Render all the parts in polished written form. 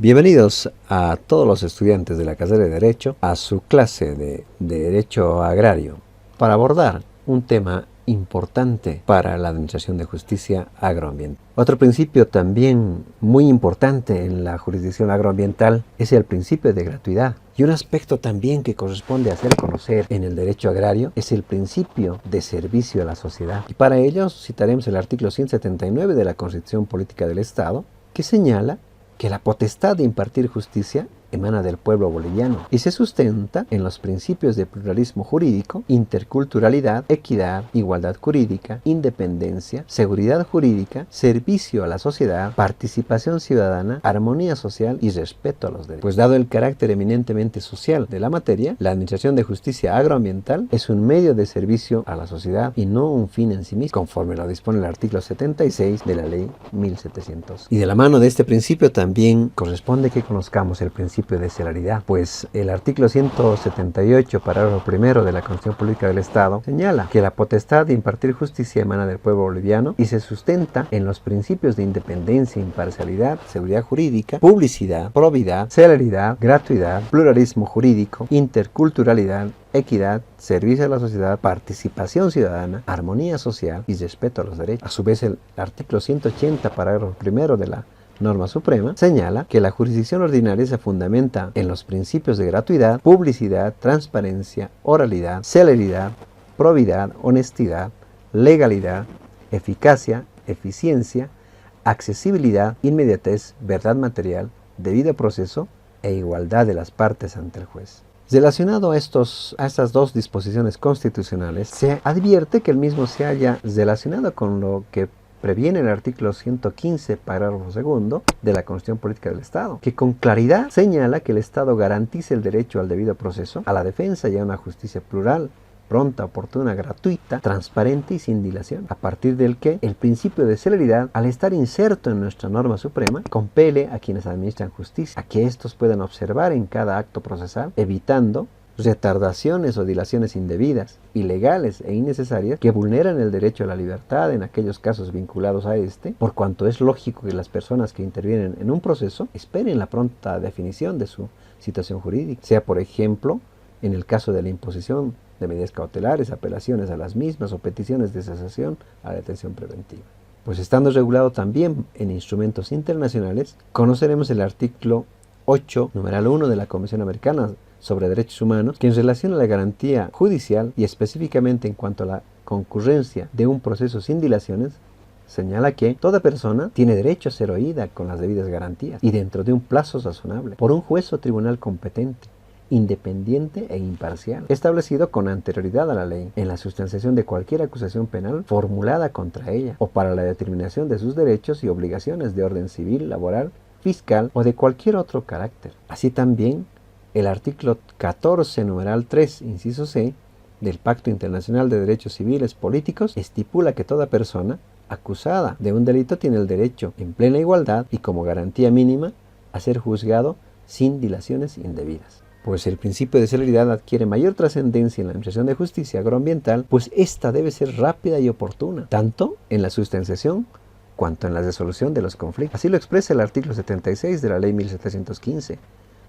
Bienvenidos a todos los estudiantes de la carrera de Derecho a su clase de Derecho Agrario para abordar un tema importante para la Administración de Justicia Agroambiental. Otro principio también muy importante en la jurisdicción agroambiental es el principio de gratuidad. Y un aspecto también que corresponde hacer conocer en el derecho agrario es el principio de servicio a la sociedad. Y para ello citaremos el artículo 179 de la Constitución Política del Estado, que señala que la potestad de impartir justicia emana del pueblo boliviano y se sustenta en los principios de pluralismo jurídico, interculturalidad, equidad, igualdad jurídica, independencia, seguridad jurídica, servicio a la sociedad, participación ciudadana, armonía social y respeto a los derechos. Pues dado el carácter eminentemente social de la materia, la Administración de Justicia Agroambiental es un medio de servicio a la sociedad y no un fin en sí mismo, conforme lo dispone el artículo 76 de la Ley 1700. Y de la mano de este principio también corresponde que conozcamos el principio de celeridad, pues el artículo 178, parágrafo primero de la Constitución Política del Estado señala que la potestad de impartir justicia emana del pueblo boliviano y se sustenta en los principios de independencia, imparcialidad, seguridad jurídica, publicidad, probidad, celeridad, gratuidad, pluralismo jurídico, interculturalidad, equidad, servicio a la sociedad, participación ciudadana, armonía social y respeto a los derechos. A su vez, el artículo 180, parágrafo primero de la Norma Suprema señala que la jurisdicción ordinaria se fundamenta en los principios de gratuidad, publicidad, transparencia, oralidad, celeridad, probidad, honestidad, legalidad, eficacia, eficiencia, accesibilidad, inmediatez, verdad material, debido proceso e igualdad de las partes ante el juez. Relacionado a estas dos disposiciones constitucionales, se advierte que el mismo se halla relacionado con lo que previene el artículo 115, parágrafo segundo de la Constitución Política del Estado, que con claridad señala que el Estado garantiza el derecho al debido proceso, a la defensa y a una justicia plural, pronta, oportuna, gratuita, transparente y sin dilación, a partir del que el principio de celeridad, al estar inserto en nuestra norma suprema, compele a quienes administran justicia a que éstos puedan observar en cada acto procesal, evitando retardaciones o dilaciones indebidas, ilegales e innecesarias que vulneran el derecho a la libertad en aquellos casos vinculados a este, por cuanto es lógico que las personas que intervienen en un proceso esperen la pronta definición de su situación jurídica, sea por ejemplo en el caso de la imposición de medidas cautelares, apelaciones a las mismas o peticiones de cesación a la detención preventiva. Pues estando regulado también en instrumentos internacionales, conoceremos el artículo 8, numeral 1 de la Convención Americana sobre Derechos Humanos, que en relación a la garantía judicial y específicamente en cuanto a la concurrencia de un proceso sin dilaciones, señala que toda persona tiene derecho a ser oída con las debidas garantías y dentro de un plazo razonable por un juez o tribunal competente, independiente e imparcial, establecido con anterioridad a la ley, en la sustanciación de cualquier acusación penal formulada contra ella o para la determinación de sus derechos y obligaciones de orden civil, laboral, fiscal o de cualquier otro carácter. Así también, el artículo 14, numeral 3, inciso C, del Pacto Internacional de Derechos Civiles Políticos estipula que toda persona acusada de un delito tiene el derecho, en plena igualdad y como garantía mínima, a ser juzgado sin dilaciones indebidas. Pues el principio de celeridad adquiere mayor trascendencia en la Administración de Justicia Agroambiental, pues ésta debe ser rápida y oportuna, tanto en la sustanciación cuanto en la resolución de los conflictos. Así lo expresa el artículo 76 de la Ley 1715,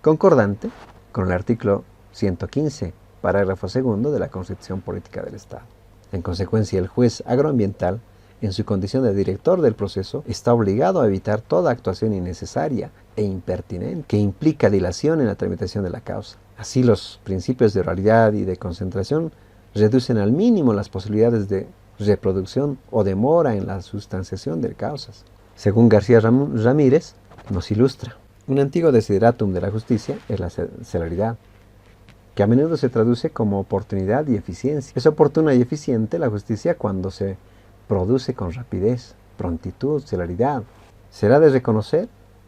concordante con el artículo 115, parágrafo segundo de la Constitución Política del Estado. En consecuencia, el juez agroambiental, en su condición de director del proceso, está obligado a evitar toda actuación innecesaria e impertinente que implica dilación en la tramitación de la causa. Así, los principios de oralidad y de concentración reducen al mínimo las posibilidades de reproducción o demora en la sustanciación de causas. Según García Ramírez, nos ilustra: un antiguo desideratum de la justicia es la celeridad, que a menudo se traduce como oportunidad y eficiencia. Es oportuna y eficiente la justicia cuando se produce con rapidez, prontitud, celeridad. Será de reconocer,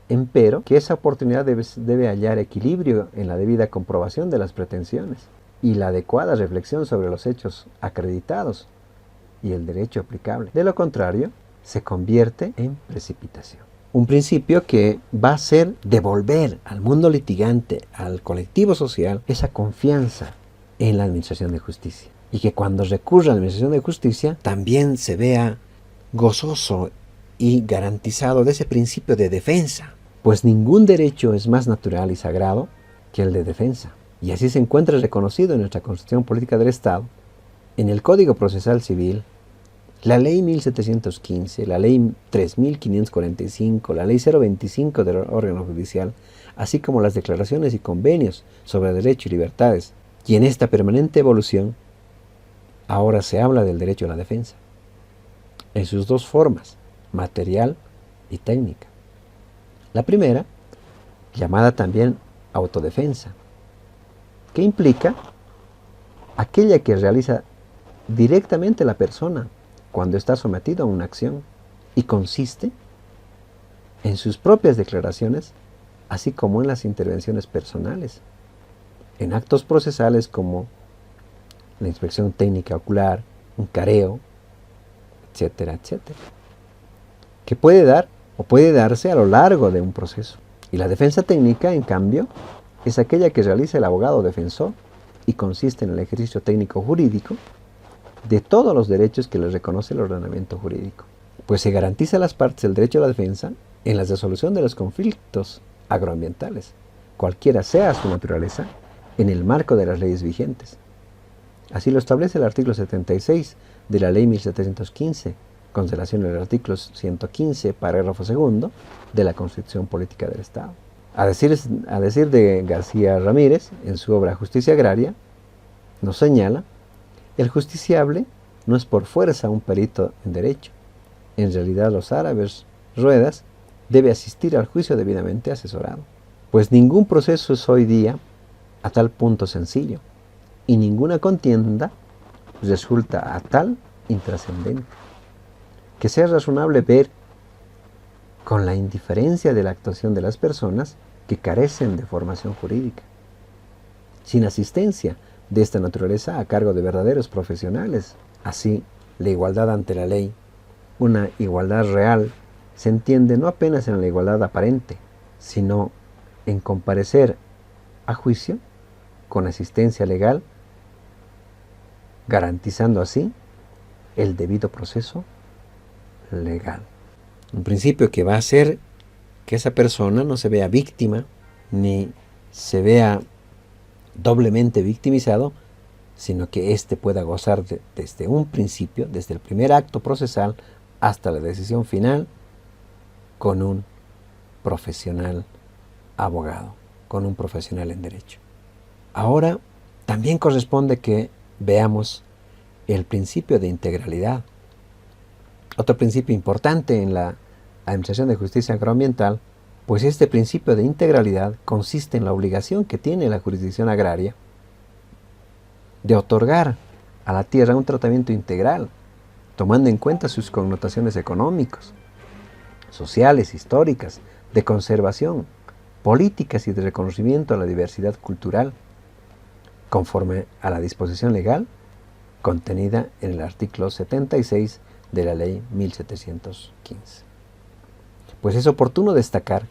empero, que esa oportunidad debe hallar equilibrio en la debida comprobación de las pretensiones y la adecuada reflexión sobre los hechos acreditados y el derecho aplicable. De lo contrario, se convierte en precipitación. Un principio que va a ser devolver al mundo litigante, al colectivo social, esa confianza en la administración de justicia. Y que cuando recurra a la administración de justicia, también se vea gozoso y garantizado de ese principio de defensa pues ningún derecho es más natural y sagrado que el de defensa. Y así se encuentra reconocido en nuestra Constitución Política del Estado, en el Código Procesal Civil, la Ley 1715, la Ley 3545, la Ley 025 del órgano judicial, así como las declaraciones y convenios sobre derecho y libertades. Y en esta permanente evolución, ahora se habla del derecho a la defensa, en sus dos formas, material y técnica. La primera, llamada también autodefensa, que implica aquella que realiza directamente la persona cuando está sometido a una acción y consiste en sus propias declaraciones, así como en las intervenciones personales, en actos procesales como la inspección técnica ocular, un careo, etcétera, etcétera, que puede dar o puede darse a lo largo de un proceso. Y la defensa técnica, en cambio, es aquella que realiza el abogado defensor y consiste en el ejercicio técnico jurídico de todos los derechos que les reconoce el ordenamiento jurídico, pues se garantiza a las partes el derecho a la defensa en la resolución de los conflictos agroambientales, cualquiera sea su naturaleza, en el marco de las leyes vigentes. Así lo establece el artículo 76 de la Ley 1715, con relación al artículo 115, parágrafo segundo, de la Constitución Política del Estado. A decir de García Ramírez, en su obra Justicia Agraria, nos señala: el justiciable no es por fuerza un perito en derecho. En realidad los árabes Ruedas debe asistir al juicio debidamente asesorado, pues ningún proceso es hoy día a tal punto sencillo, y ninguna contienda resulta a tal intrascendente, que sea razonable ver con la indiferencia de la actuación de las personas que carecen de formación jurídica, sin asistencia de esta naturaleza a cargo de verdaderos profesionales. Así, la igualdad ante la ley, una igualdad real, se entiende no apenas en la igualdad aparente, sino en comparecer a juicio con asistencia legal, garantizando así el debido proceso legal. Un principio que va a hacer que esa persona no se vea víctima, ni se vea doblemente victimizado, sino que éste pueda gozar desde un principio, desde el primer acto procesal hasta la decisión final, con un profesional abogado, con un profesional en derecho. Ahora, también corresponde que veamos el principio de integralidad. Otro principio importante en la Administración de Justicia Agroambiental, pues este principio de integralidad consiste en la obligación que tiene la jurisdicción agraria de otorgar a la tierra un tratamiento integral, tomando en cuenta sus connotaciones económicas, sociales, históricas, de conservación, políticas y de reconocimiento a la diversidad cultural, conforme a la disposición legal contenida en el artículo 76 de la Ley 1715. Pues es oportuno destacar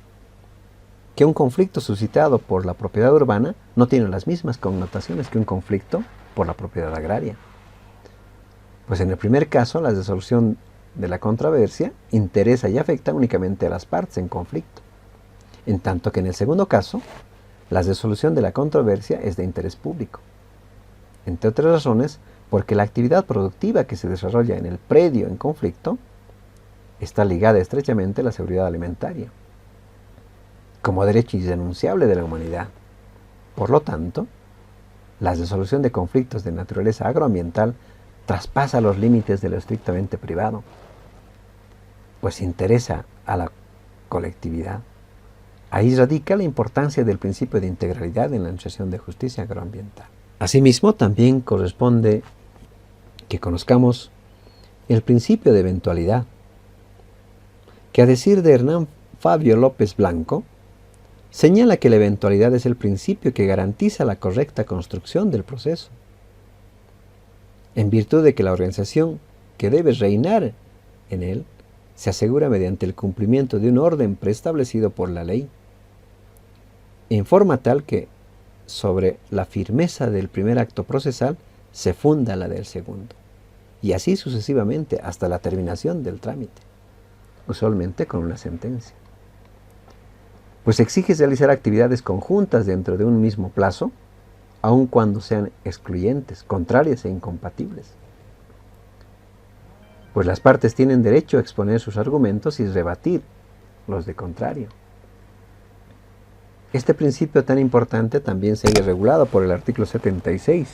que un conflicto suscitado por la propiedad urbana no tiene las mismas connotaciones que un conflicto por la propiedad agraria. Pues en el primer caso, la resolución de la controversia interesa y afecta únicamente a las partes en conflicto, en tanto que en el segundo caso, la resolución de la controversia es de interés público, entre otras razones porque la actividad productiva que se desarrolla en el predio en conflicto está ligada estrechamente a la seguridad alimentaria, como derecho irrenunciable de la humanidad. Por lo tanto, la resolución de conflictos de naturaleza agroambiental traspasa los límites de lo estrictamente privado, pues interesa a la colectividad. Ahí radica la importancia del principio de integralidad en la Administración de Justicia Agroambiental. Asimismo, también corresponde que conozcamos el principio de eventualidad, que a decir de Hernán Fabio López Blanco, señala que la eventualidad es el principio que garantiza la correcta construcción del proceso, en virtud de que la organización que debe reinar en él se asegura mediante el cumplimiento de un orden preestablecido por la ley, en forma tal que sobre la firmeza del primer acto procesal se funda la del segundo, y así sucesivamente hasta la terminación del trámite, usualmente con una sentencia. pues exige realizar actividades conjuntas dentro de un mismo plazo, aun cuando sean excluyentes, contrarias e incompatibles. Pues las partes tienen derecho a exponer sus argumentos y rebatir los de contrario. Este principio tan importante también se ve regulado por el artículo 76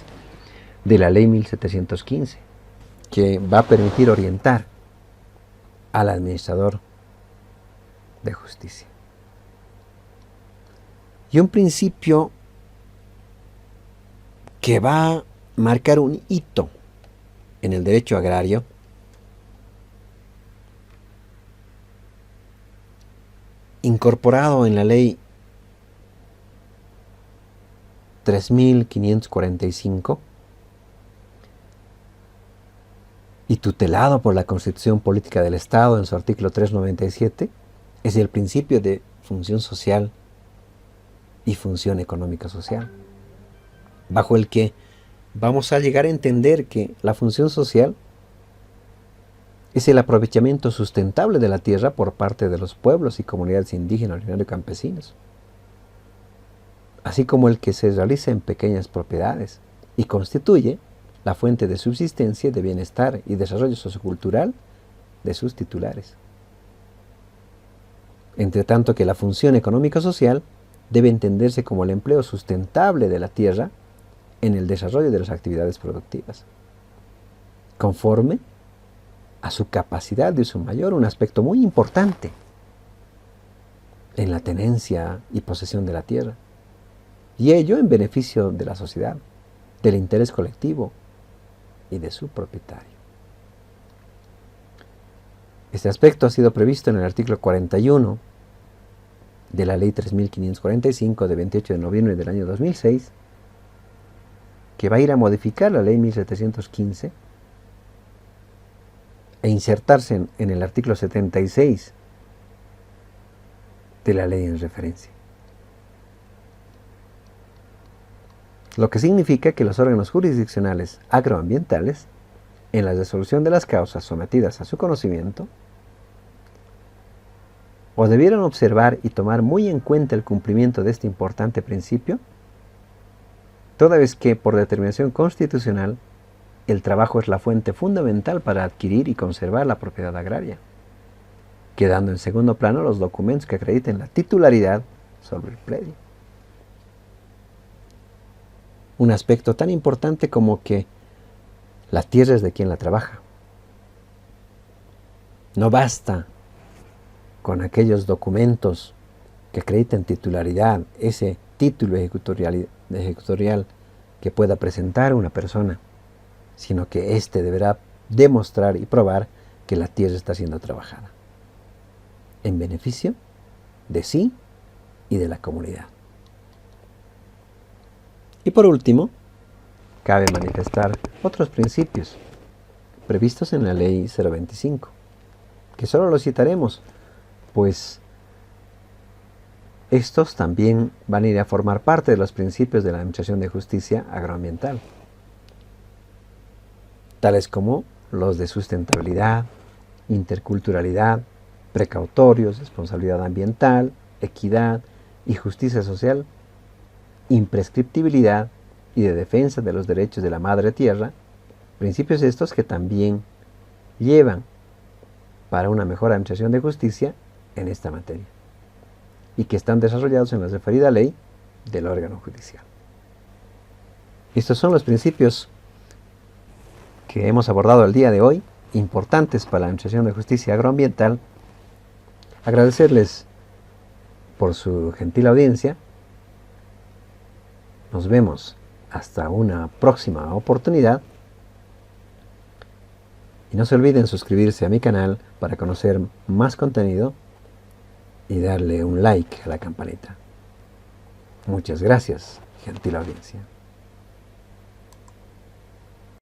de la Ley 1715, que va a permitir orientar al administrador de justicia. Y un principio que va a marcar un hito en el derecho agrario incorporado en la Ley 3545 y tutelado por la Constitución Política del Estado en su artículo 397, es el principio de función social y función económica social, bajo el que vamos a llegar a entender que la función social es el aprovechamiento sustentable de la tierra por parte de los pueblos y comunidades indígenas, originarios y campesinos, así como el que se realiza en pequeñas propiedades y constituye la fuente de subsistencia, de bienestar y desarrollo sociocultural de sus titulares. Entre tanto que la función económico-social debe entenderse como el empleo sustentable de la tierra en el desarrollo de las actividades productivas, conforme a su capacidad de uso mayor, un aspecto muy importante en la tenencia y posesión de la tierra, y ello en beneficio de la sociedad, del interés colectivo y de su propietario. Este aspecto ha sido previsto en el artículo 41 de la Ley 3545 de 28 de noviembre del año 2006, que va a ir a modificar la Ley 1715 e insertarse en el artículo 76 de la ley en referencia. Lo que significa que los órganos jurisdiccionales agroambientales, en la resolución de las causas sometidas a su conocimiento, o debieron observar y tomar muy en cuenta el cumplimiento de este importante principio, toda vez que, por determinación constitucional, el trabajo es la fuente fundamental para adquirir y conservar la propiedad agraria, quedando en segundo plano los documentos que acrediten la titularidad sobre el predio. Un aspecto tan importante como que la tierra es de quien la trabaja. No basta con aquellos documentos que acrediten titularidad, ese título ejecutorial que pueda presentar una persona, sino que éste deberá demostrar y probar que la tierra está siendo trabajada en beneficio de sí y de la comunidad. Y por último, cabe manifestar otros principios previstos en la Ley 025, que solo los citaremos, pues estos también van a ir a formar parte de los principios de la Administración de Justicia Agroambiental, tales como los de sustentabilidad, interculturalidad, precautorios, responsabilidad ambiental, equidad y justicia social, imprescriptibilidad y de defensa de los derechos de la madre tierra, principios estos que también llevan para una mejor administración de justicia en esta materia y que están desarrollados en la referida ley del órgano judicial. Estos son los principios que hemos abordado el día de hoy, importantes para la administración de justicia agroambiental. Agradecerles por su gentil audiencia. Nos vemos hasta una próxima oportunidad. Y no se olviden suscribirse a mi canal para conocer más contenido y darle un like a la campanita. Muchas gracias, gentil audiencia.